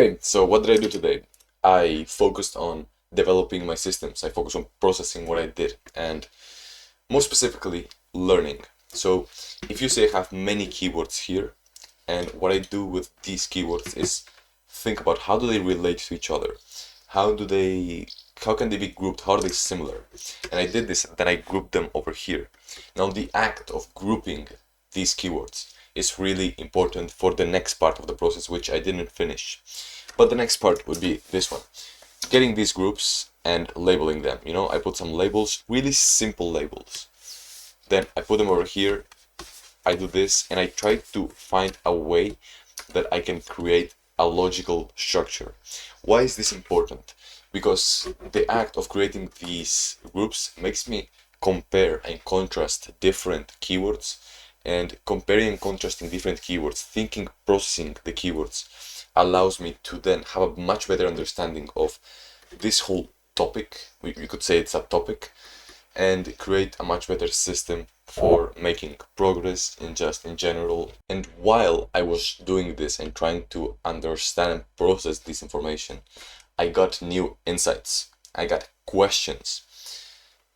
Okay, so what did I do today? I focused on developing my systems. I focused on processing what I did and more specifically, learning. So if you say I have many keywords here, and what I do with these keywords is think about how do they relate to each other? How do they, how can they be grouped? How are they similar? And I did this, then I grouped them over here. Now the act of grouping these keywords is really important for the next part of the process, which I didn't finish. But the next part would be this one. Getting these groups and labeling them. You know, I put some labels, really simple labels. Then I put them over here, I do this, and I try to find a way that I can create a logical structure. Why is this important? Because the act of creating these groups makes me compare and contrast different keywords, and comparing and contrasting different keywords, thinking, processing the keywords, allows me to then have a much better understanding of this whole topic. We could say it's a topic, and create a much better system for making progress in general. And while I was doing this and trying to understand and process this information, I got new insights. I got questions.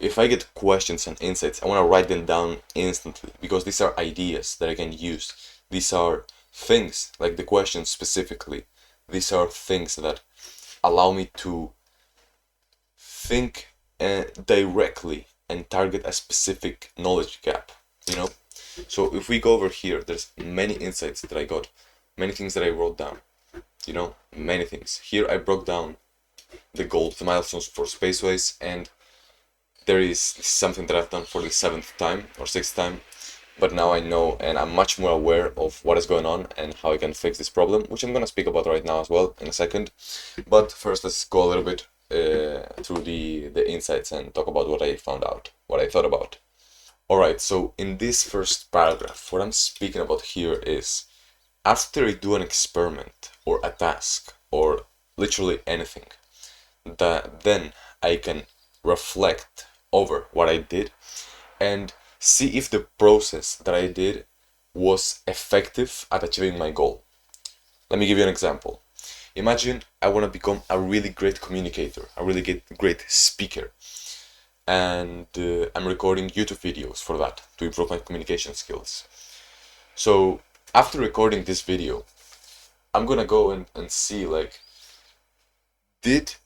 If I get questions and insights, I want to write them down instantly because these are ideas that I can use. These are things, like the questions specifically, these are things that allow me to think directly and target a specific knowledge gap, you know? So if we go over here, there's many insights that I got, many things that I wrote down, you know, many things. Here I broke down the goals, the milestones for Spaceways, and there is something that I've done for the 7th time or 6th time, but now I know and I'm much more aware of what is going on and how I can fix this problem, which I'm gonna speak about right now as well in a second. But first, let's go a little bit through the insights and talk about what I found out, what I thought about. Alright, so in this first paragraph, what I'm speaking about here is after I do an experiment or a task or literally anything, then I can reflect over what I did and see if the process that I did was effective at achieving my goal. Let me give you an example. Imagine I want to become a really great communicator, a really great speaker, and I'm recording YouTube videos for that to improve my communication skills. So after recording this video, I'm gonna go and see, like, did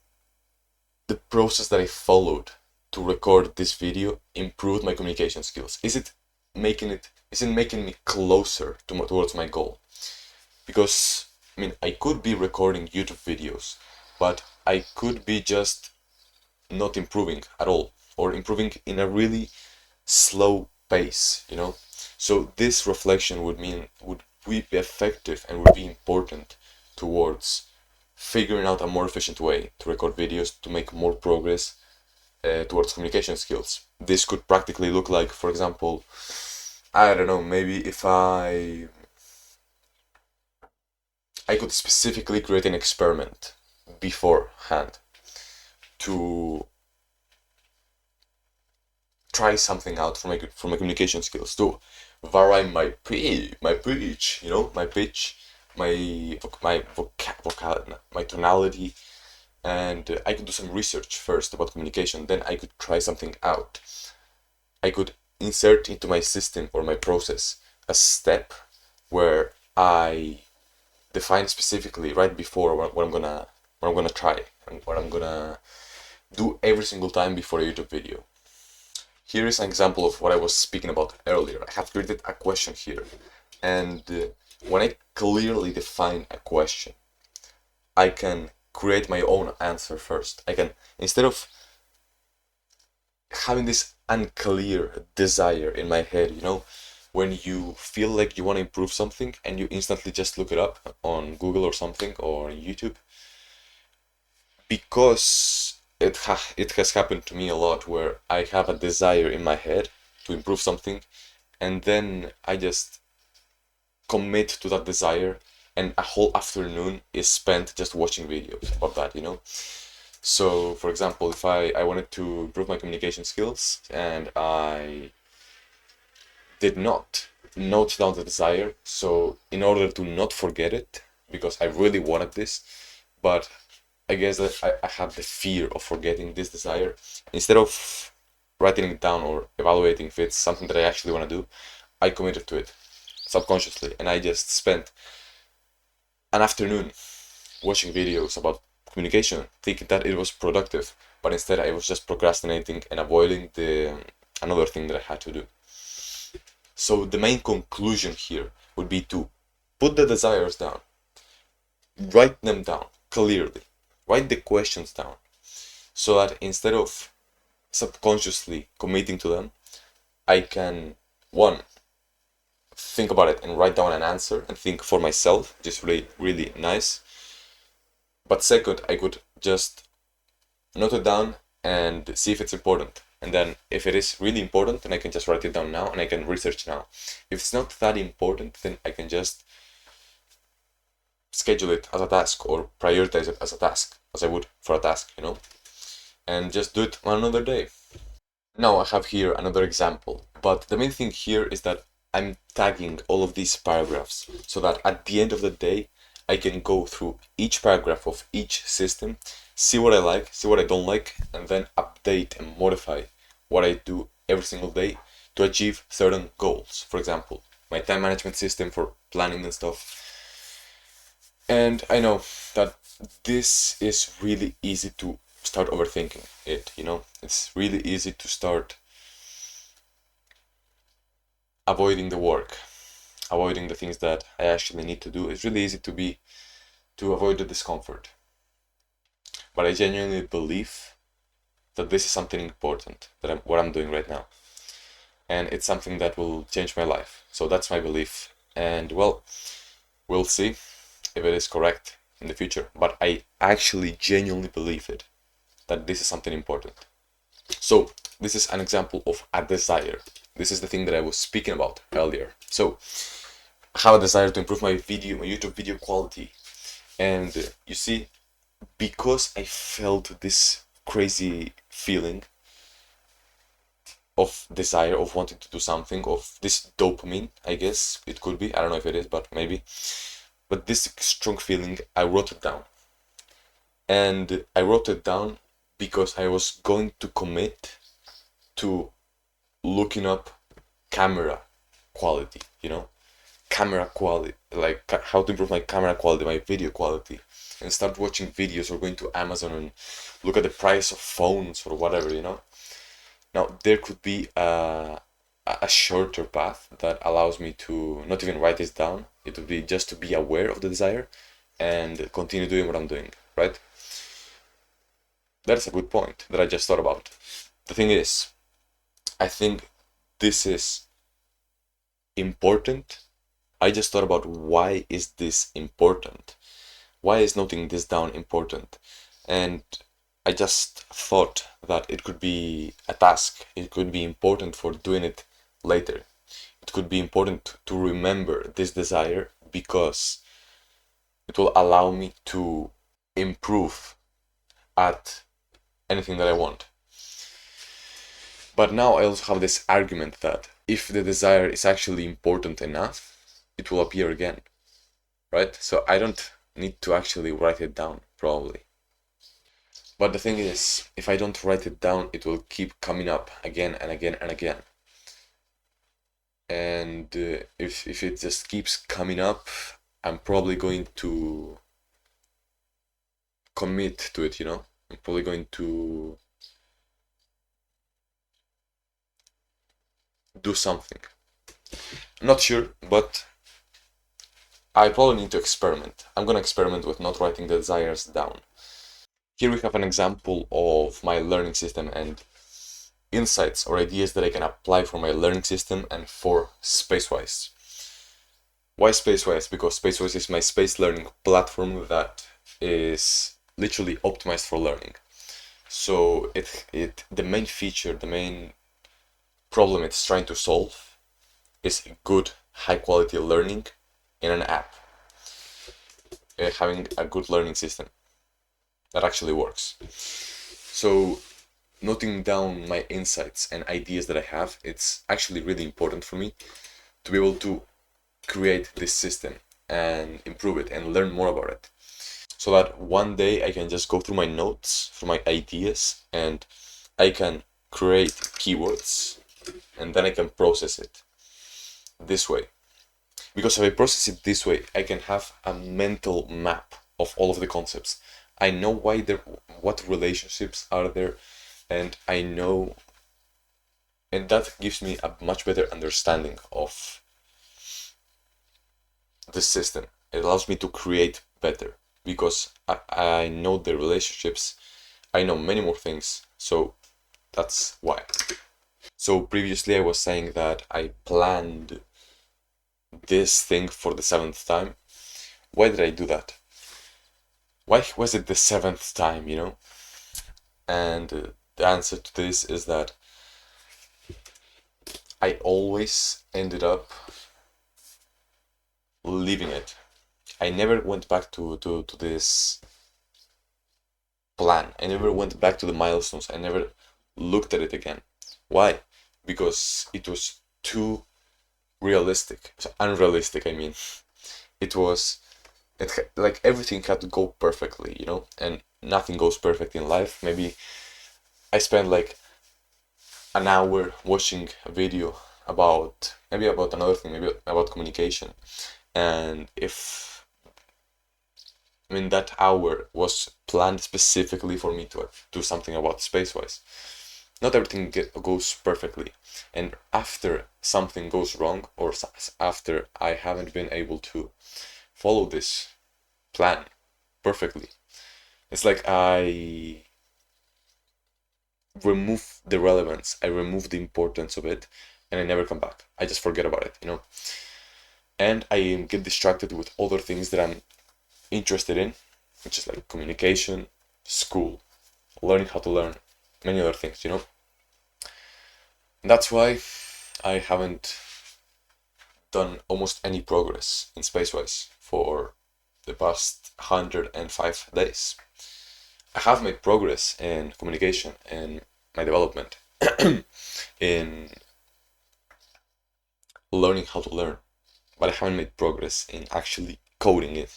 the process that I followed to record this video improve my communication skills? Is it making me closer towards my goal? Because I mean, I could be recording YouTube videos, but I could be just not improving at all, or improving in a really slow pace, you know? So this reflection would be effective and would be important towards figuring out a more efficient way to record videos to make more progress towards communication skills. This could practically look like, for example, I don't know, maybe if I could specifically create an experiment beforehand to try something out for my communication skills, to vary my pitch, you know, my pitch, my tonality, and I could do some research first about communication. Then I could try something out. I could insert into my system or my process a step where I define specifically right before what I'm gonna try and what I'm gonna do every single time before a YouTube video. Here is an example of what I was speaking about earlier. I have created a question here, and when I clearly define a question, I can create my own answer first. I can, instead of having this unclear desire in my head, you know, when you feel like you want to improve something and you instantly just look it up on Google or something or YouTube, because it has happened to me a lot where I have a desire in my head to improve something, and then I just commit to that desire, and a whole afternoon is spent just watching videos about that, you know? So, for example, if I wanted to improve my communication skills and I did not note down the desire, so in order to not forget it, because I really wanted this, but I guess that I have the fear of forgetting this desire. Instead of writing it down or evaluating if it's something that I actually want to do, I committed to it subconsciously, and I just spent an afternoon watching videos about communication, thinking that it was productive, but instead I was just procrastinating and avoiding the another thing that I had to do. So the main conclusion here would be to put the desires down, write them down clearly, write the questions down, so that instead of subconsciously committing to them, I can, one, think about it and write down an answer and think for myself, which is really, really nice. But second, I could just note it down and see if it's important. And then if it is really important, then I can just write it down now and I can research now. If it's not that important, then I can just schedule it as a task or prioritize it as a task, as I would for a task, and just do it on another day. Now I have here another example, but the main thing here is that I'm tagging all of these paragraphs so that at the end of the day, I can go through each paragraph of each system, see what I like, see what I don't like, and then update and modify what I do every single day to achieve certain goals. For example, my time management system for planning and stuff. And I know that this is really easy to start overthinking it, It's really easy to start avoiding the work, avoiding the things that I actually need to do. It's really easy to avoid the discomfort. But I genuinely believe that this is something important, what I'm doing right now. And it's something that will change my life. So that's my belief. And well, we'll see if it is correct in the future. But I actually genuinely believe it, that this is something important. So this is an example of a desire. This is the thing that I was speaking about earlier. So I have a desire to improve my YouTube video quality. And you see, because I felt this crazy feeling of desire, of wanting to do something, of this dopamine, I guess it could be, I don't know if it is, but maybe. But this strong feeling, I wrote it down. And I wrote it down because I was going to commit to looking up camera quality, camera quality, like how to improve my camera quality, my video quality, and start watching videos or going to Amazon and look at the price of phones or whatever, Now, there could be a shorter path that allows me to not even write this down. It would be just to be aware of the desire and continue doing what I'm doing, right? That's a good point that I just thought about. The thing is, I think this is important. I just thought about why is this important? Why is noting this down important? And I just thought that it could be a task. It could be important for doing it later. It could be important to remember this desire because it will allow me to improve at anything that I want. But now I also have this argument that if the desire is actually important enough, it will appear again, right? So I don't need to actually write it down, probably. But the thing is, if I don't write it down, it will keep coming up again and again and again. And if it just keeps coming up, I'm probably going to commit to it, I'm probably going to do something. I'm not sure, but I probably need to experiment. I'm gonna experiment with not writing the desires down. Here we have an example of my learning system and insights or ideas that I can apply for my learning system and for Spacewise. Why Spacewise? Because Spacewise is my space learning platform that is literally optimized for learning. So the main feature, the main problem it's trying to solve is good, high quality learning in an app. Having a good learning system that actually works. So noting down my insights and ideas that I have, it's actually really important for me to be able to create this system and improve it and learn more about it. so that one day I can just go through my notes, through my ideas, and I can create keywords, and then I can process it this way. Because if I process it this way, I can have a mental map of all of the concepts. I know what relationships are there, and I know, and that gives me a much better understanding of the system. It allows me to create better because I know the relationships, I know many more things, so that's why. So previously I was saying that I planned this thing for the 7th time. Why did I do that? Why was it the 7th time, And the answer to this is that I always ended up leaving it. I never went back to this plan. I never went back to the milestones. I never looked at it again. Why? Because it was too realistic. Unrealistic, I mean. It was, like everything had to go perfectly, and nothing goes perfect in life. Maybe I spent like an hour watching a video about another thing, maybe about communication, and if that hour was planned specifically for me to do something about space-wise, not everything goes perfectly, and after something goes wrong, or after I haven't been able to follow this plan perfectly, it's like I remove the relevance, I remove the importance of it, and I never come back. I just forget about it, and I get distracted with other things that I'm interested in, which is like communication, school, learning how to learn, many other things, That's why I haven't done almost any progress in Spacewise for the past 105 days. I have made progress in communication and my development, in learning how to learn, but I haven't made progress in actually coding it,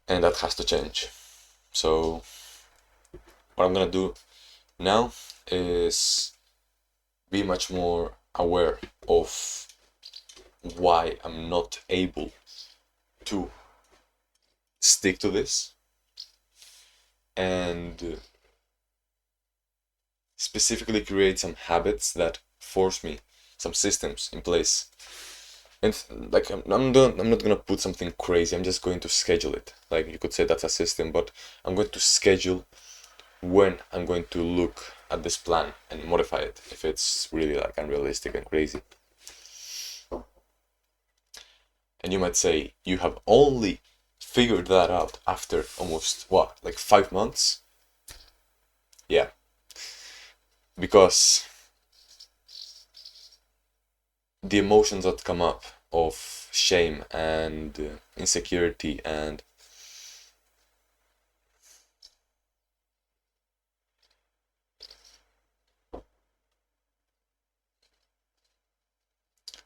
and that has to change. So what I'm gonna do now is be much more aware of why I'm not able to stick to this, and specifically create some habits that force me, some systems in place. And like I'm not gonna put something crazy. I'm just going to schedule it. Like you could say that's a system, but I'm going to schedule when I'm going to look at this plan and modify it if it's really like unrealistic and crazy. And you might say, you have only figured that out after almost, what, like 5 months? Yeah. Because the emotions that come up of shame and insecurity and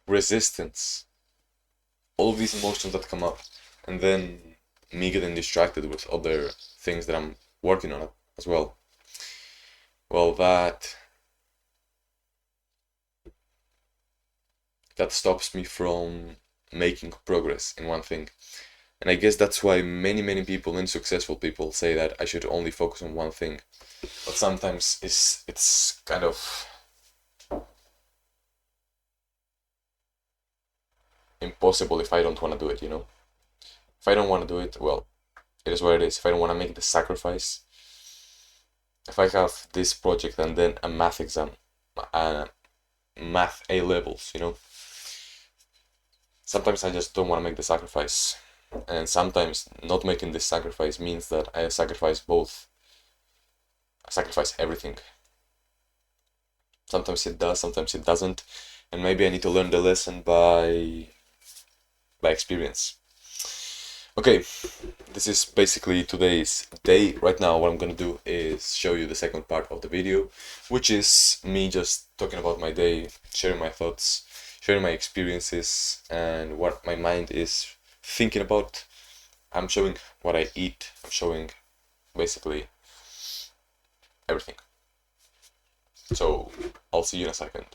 resistance, all of these emotions that come up, and then me getting distracted with other things that I'm working on as well. Well, that stops me from making progress in one thing. And I guess that's why many people, many successful people say that I should only focus on one thing. But sometimes it's kind of impossible if I don't want to do it, If I don't want to do it, well, it is what it is. If I don't want to make the sacrifice, if I have this project and then a math exam, math A levels, sometimes I just don't want to make the sacrifice. And sometimes not making this sacrifice means that I sacrifice both. I sacrifice everything. Sometimes it does, sometimes it doesn't. And maybe I need to learn the lesson by experience. Okay, this is basically today's day. Right now what I'm gonna do is show you the second part of the video, which is me just talking about my day, sharing my thoughts, sharing my experiences and what my mind is thinking about I'm showing what I eat. I'm showing basically everything. So I'll see you in a second.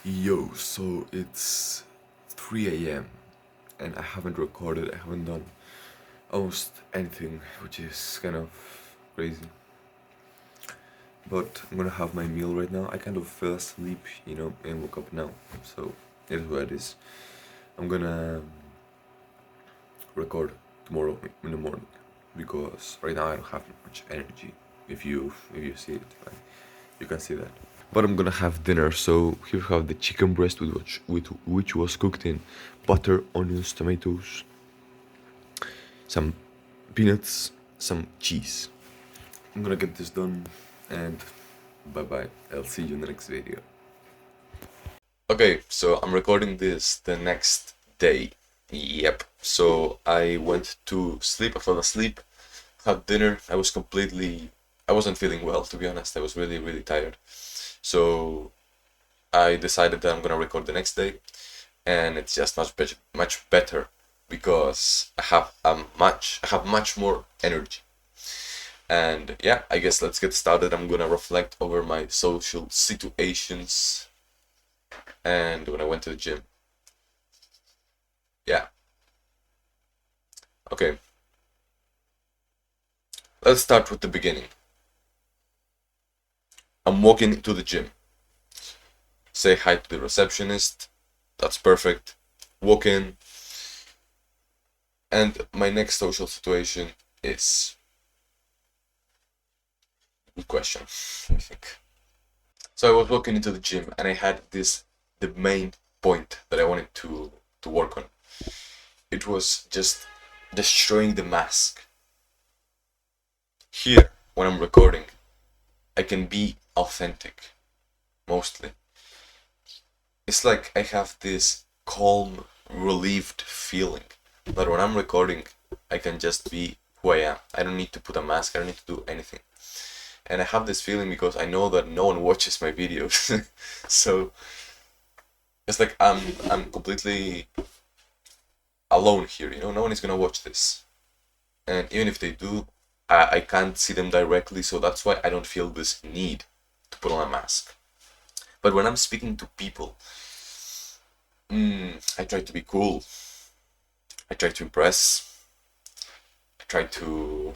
Yo, so it's 3 a.m. and I haven't recorded, I haven't done almost anything, which is kind of crazy. But I'm gonna have my meal right now. I kind of fell asleep, and woke up now. So it is what it is. I'm gonna record tomorrow in the morning because right now I don't have much energy. If you see it, like, you can see that. But I'm gonna have dinner. So here we have the chicken breast which was cooked in butter, onions, tomatoes, some peanuts, some cheese. I'm gonna get this done and bye bye. I'll see you in the next video. Okay, so I'm recording this the next day. Yep. So I went to sleep, I fell asleep, had dinner. I wasn't feeling well, to be honest. I was really, really tired. So I decided that I'm gonna record the next day, and it's just much better because I have much more energy. And yeah, I guess let's get started. I'm gonna reflect over my social situations and when I went to the gym. Yeah. Okay. Let's start with the beginning. I'm walking to the gym. Say hi to the receptionist. That's perfect. Walk in. And my next social situation is... Good question, I think. So I was walking into the gym and I had the main point that I wanted to work on. It was just destroying the mask. Here, when I'm recording, I can be authentic, mostly. It's like I have this calm, relieved feeling that when I'm recording, I can just be who I am. I don't need to put a mask, I don't need to do anything. And I have this feeling because I know that no one watches my videos. So it's like I'm completely alone here, no one is gonna watch this. And even if they do, I can't see them directly, so that's why I don't feel this need to put on a mask. But when I'm speaking to people, I try to be cool. I try to impress. I try to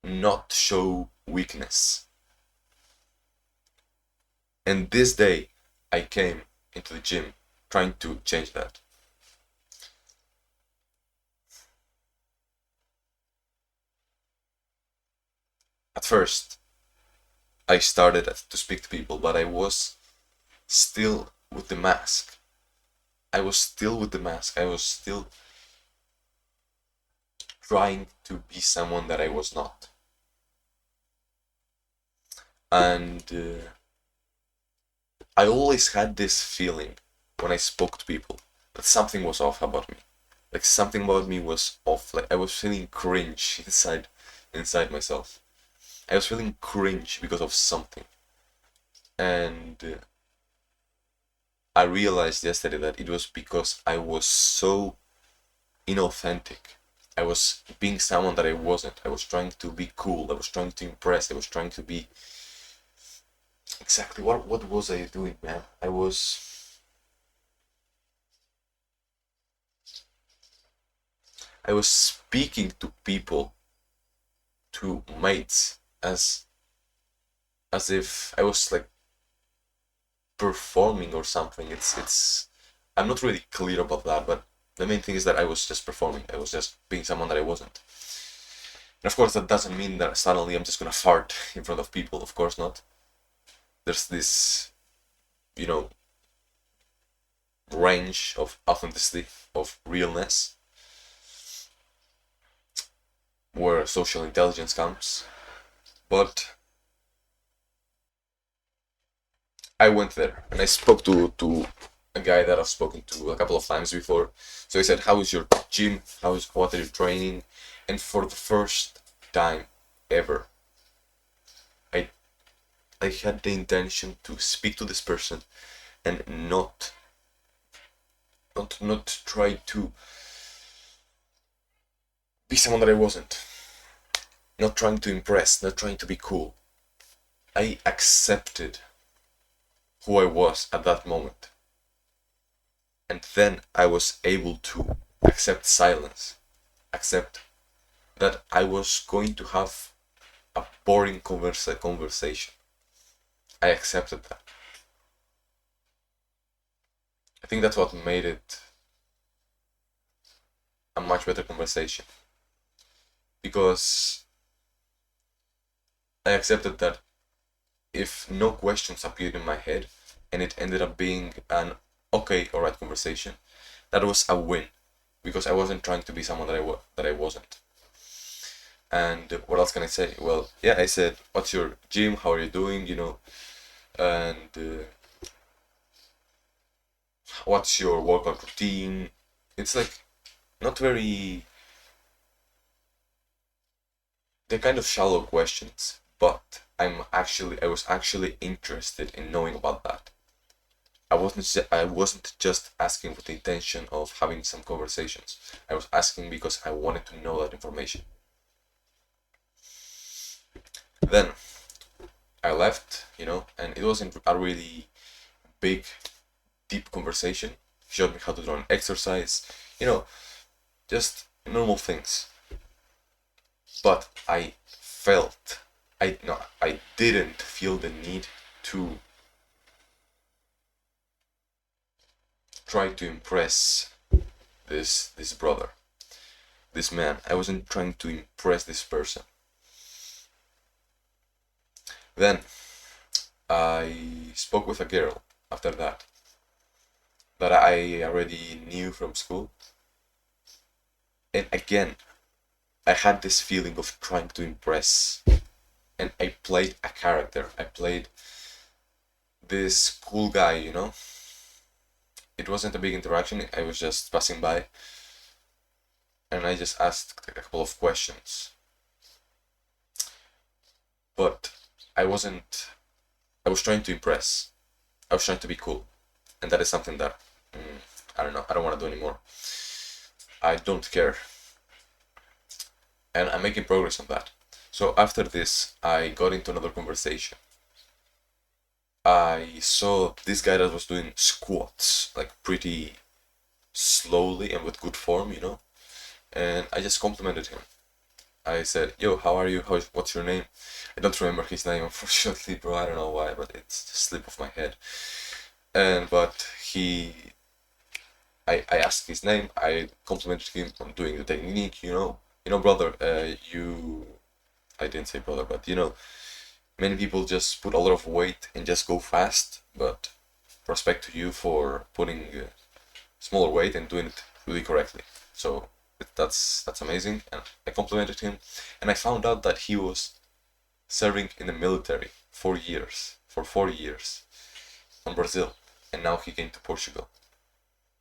not show weakness. And this day, I came into the gym trying to change that. At first, I started to speak to people, but I was still with the mask. I was still trying to be someone that I was not. And I always had this feeling when I spoke to people that something was off about me. Like something about me was off. Like I was feeling cringe inside myself. I was feeling cringe because of something. And I realized yesterday that it was because I was so inauthentic. I was being someone that I wasn't. I was trying to be cool. I was trying to impress. I was trying to be... Exactly, what was I doing, man? I was speaking to people, to mates, as if I was like performing or something. It's I'm not really clear about that, but the main thing is that I was just performing. I was just being someone that I wasn't. And of course that doesn't mean that suddenly I'm just gonna fart in front of people, of course not. There's this, range of authenticity, of realness, where social intelligence comes. But I went there and I spoke to a guy that I've spoken to a couple of times before. So he said, "How is your gym? What are you training?" And for the first time ever, I I had the intention to speak to this person and not try to be someone that I wasn't. Not trying to impress, not trying to be cool. I accepted who I was at that moment. And then I was able to accept silence, accept that I was going to have a boring conversation. I accepted that. I think that's what made it a much better conversation. Because I accepted that if no questions appeared in my head and it ended up being an okay, alright conversation, that was a win. Because I wasn't trying to be someone that I wasn't. And what else can I say? Well, yeah, I said, "What's your gym? How are you doing? And what's your workout routine?" It's like not very. They're kind of shallow questions, but I was actually interested in knowing about that. I wasn't just asking with the intention of having some conversations. I was asking because I wanted to know that information. Then I left, and it wasn't a really big, deep conversation. He showed me how to do an exercise, just normal things. But I didn't feel the need to try to impress this brother, this man. I wasn't trying to impress this person. Then I spoke with a girl after that I already knew from school. And again, I had this feeling of trying to impress. And I played a character. I played this cool guy, It wasn't a big interaction. I was just passing by. And I just asked a couple of questions. But I was trying to impress. I was trying to be cool. And that is something that, I don't know, I don't want to do anymore. I don't care. And I'm making progress on that. So after this, I got into another conversation. I saw this guy that was doing squats, like pretty slowly and with good form, And I just complimented him. I said, "Yo, how are you? What's your name?" I don't remember his name, unfortunately, bro. I don't know why, but it's just slip of my head. But I asked his name. I complimented him on doing the technique. Brother. I didn't say brother, but many people just put a lot of weight and just go fast. But respect to you for putting smaller weight and doing it really correctly. So that's amazing. And I complimented him, and I found out that he was serving in the military for 4 years in Brazil, and now he came to Portugal.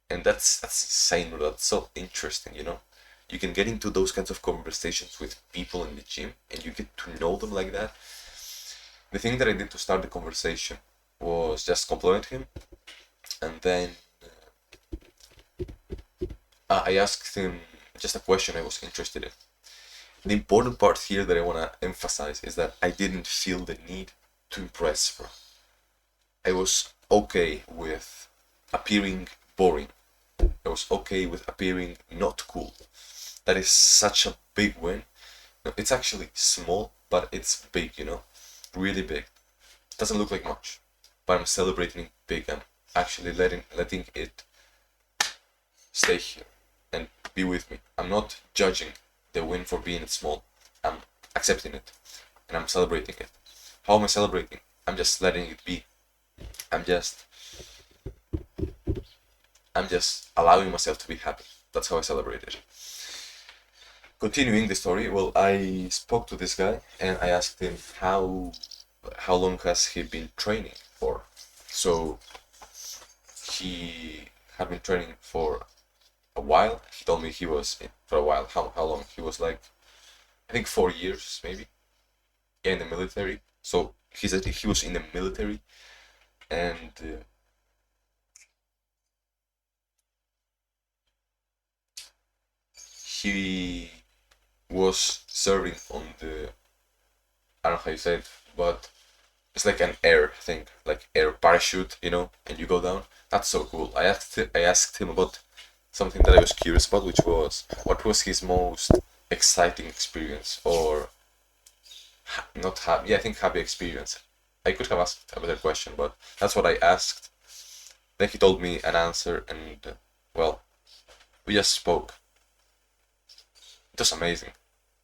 And that's insane. That's so interesting, You can get into those kinds of conversations with people in the gym, and you get to know them like that. The thing that I did to start the conversation was just compliment him, and then I asked him just a question I was interested in. The important part here that I want to emphasize is that I didn't feel the need to impress, bro. I was okay with appearing boring. I was okay with appearing not cool. That is such a big win. It's actually small, but it's big, really big. It doesn't look like much, but I'm celebrating it big. I'm actually letting it stay here and be with me. I'm not judging the win for being small. I'm accepting it and I'm celebrating it. How am I celebrating? I'm just letting it be. I'm just allowing myself to be happy. That's how I celebrate it. Continuing the story, well, I spoke to this guy and I asked him how long has he been training for. So he had been training for a while. He told me he was for a while. How long? He was like, I think 4 years maybe. Yeah, in the military. So he said he was in the military, and he was serving on the, I don't know how you say it, but it's like an air thing, like air parachute, and you go down. That's so cool. I asked him about something that I was curious about, which was what was his most exciting experience, or not happy. Yeah, I think happy experience. I could have asked a better question, but that's what I asked. Then he told me an answer, and well, we just spoke. It was amazing.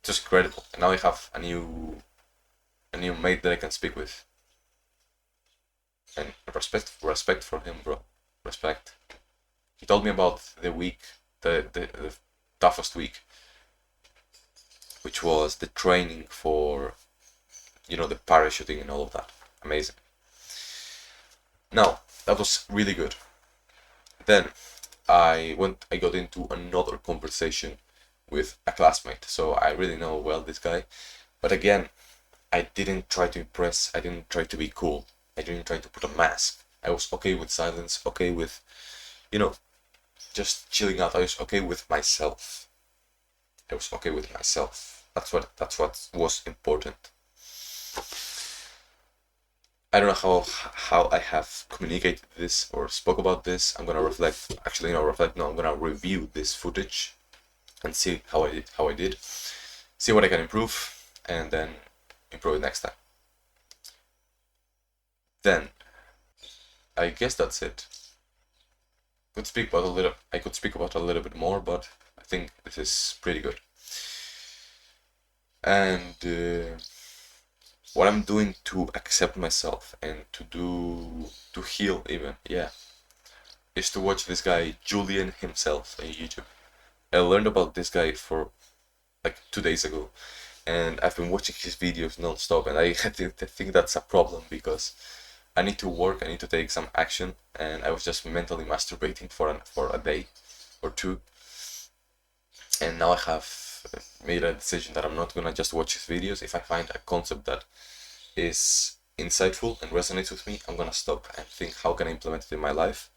It was incredible. And now I have a new mate that I can speak with. And respect for him, bro. Respect. He told me about the week, the toughest week, which was the training for, the parachuting and all of that. Amazing. Now, that was really good. Then I got into another conversation with a classmate. So I really know well this guy. But again, I didn't try to impress. I didn't try to be cool. I didn't try to put a mask. I was okay with silence, okay with, just chilling out. I was okay with myself. I was okay with myself. That's what was important. I don't know how I have communicated this or spoke about this. I'm gonna reflect. Actually, reflect. No, I'm gonna review this footage and see how I did. See what I can improve, and then improve it next time. Then, I guess that's it. I could speak about a little bit more, but I think this is pretty good. And what I'm doing to accept myself and to heal even, is to watch this guy Julien himself on YouTube. I learned about this guy for like 2 days ago, and I've been watching his videos non-stop, and I think that's a problem because I need to work, I need to take some action, and I was just mentally masturbating for a day or two, and now I have made a decision that I'm not gonna just watch his videos. If I find a concept that is insightful and resonates with me, I'm gonna stop and think how can I implement it in my life.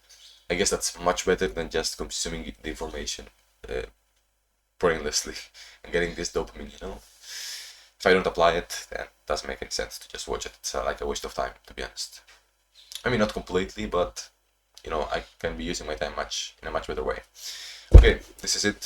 I guess that's much better than just consuming the information brainlessly and getting this dopamine, If I don't apply it, then it doesn't make any sense to just watch it. It's like a waste of time, to be honest. I mean, not completely, but I can be using my time in a much better way. Okay, this is it.